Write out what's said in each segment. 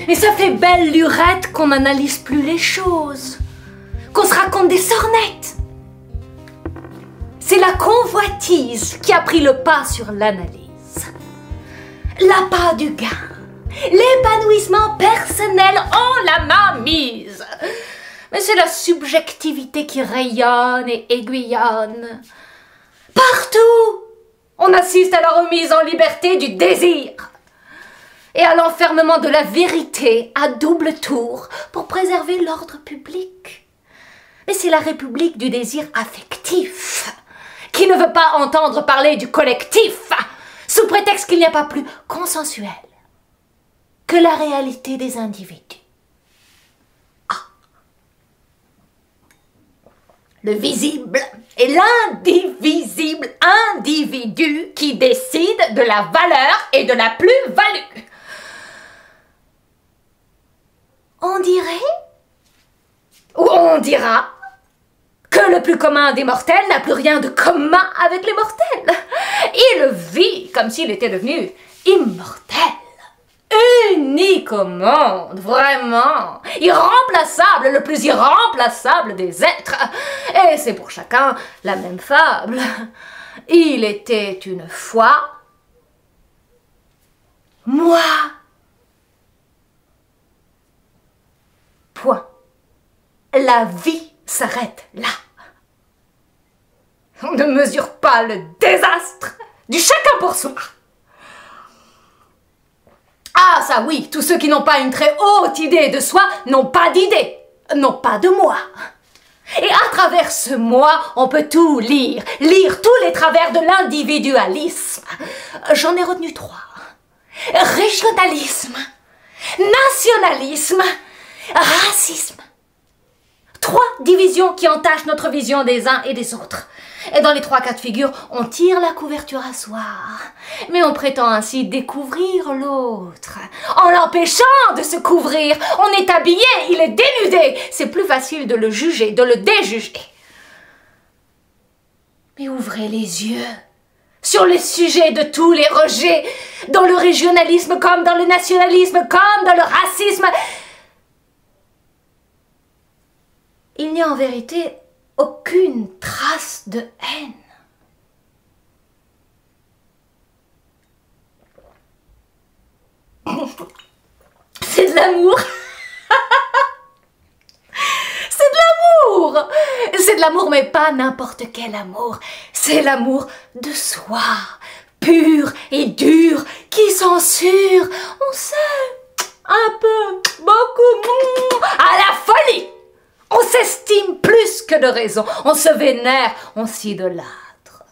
Mais ça fait belle lurette qu'on n'analyse plus les choses, qu'on se raconte des sornettes. C'est la convoitise qui a pris le pas sur l'analyse. L'appât du gain, l'épanouissement personnel en la main mise. Mais c'est la subjectivité qui rayonne et aiguillonne. Partout, on assiste à la remise en liberté du désir et à l'enfermement de la vérité à double tour pour préserver l'ordre public. Mais c'est la république du désir affectif qui ne veut pas entendre parler du collectif sous prétexte qu'il n'y a pas plus consensuel que la réalité des individus. Le visible et l'indivisible individu qui décide de la valeur et de la plus-value. On dirait, ou on dira, que le plus commun des mortels n'a plus rien de commun avec les mortels. Il vit comme s'il était devenu immortel. Unique au monde, vraiment, irremplaçable, le plus irremplaçable des êtres. Et c'est pour chacun la même fable. Il était une fois moi. Point. La vie s'arrête là. On ne mesure pas le désastre du chacun pour soi. Ah ça oui, tous ceux qui n'ont pas une très haute idée de soi n'ont pas d'idée, n'ont pas de moi. Et à travers ce moi, on peut tout lire, lire tous les travers de l'individualisme. J'en ai retenu 3. Régionalisme, nationalisme, racisme. 3 divisions qui entachent notre vision des uns et des autres. Et dans les 3 cas de figure, on tire la couverture à soir. Mais on prétend ainsi découvrir l'autre. En l'empêchant de se couvrir, on est habillé, il est dénudé. C'est plus facile de le juger, de le déjuger. Mais ouvrez les yeux sur le sujet de tous les rejets, dans le régionalisme comme dans le nationalisme, comme dans le racisme. Il n'y a en vérité aucune trace de haine. C'est de l'amour. C'est de l'amour. C'est de l'amour, mais pas n'importe quel amour. C'est l'amour de soi, pur et dur, qui censure. On sait, un peu, beaucoup, à la folie. On s'estime plus que de raison, on se vénère, on s'idolâtre.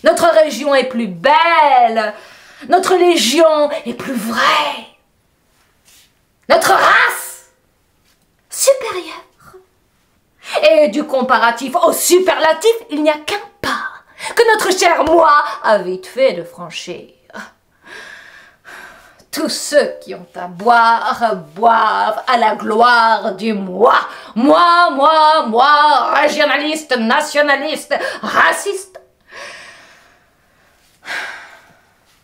Notre région est plus belle, notre légion est plus vraie. Notre race supérieure. Et du comparatif au superlatif, il n'y a qu'un pas que notre cher moi a vite fait de franchir. Tous ceux qui ont à boire, boivent à la gloire du moi. Moi, moi, moi, régionaliste, nationaliste, raciste.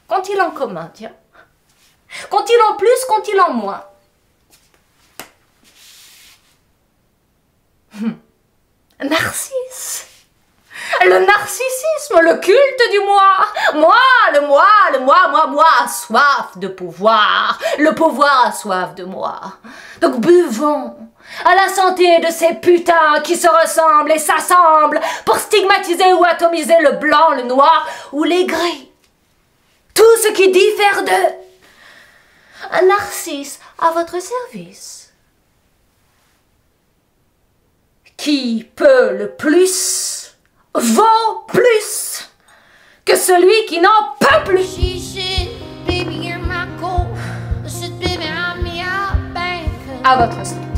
Qu'ont-ils en commun, tiens? Qu'ont-ils en plus, qu'ont-ils en moins? Narcisse. Le narcissisme, le culte du moi. Moi, le moi, le moi a soif de pouvoir. Le pouvoir a soif de moi. Donc buvons à la santé de ces putains qui se ressemblent et s'assemblent pour stigmatiser ou atomiser le blanc, le noir ou les gris. Tout ce qui diffère d'eux. Un narcisse à votre service. Qui peut le plus vaut plus que celui qui n'en peut plus. À votre service.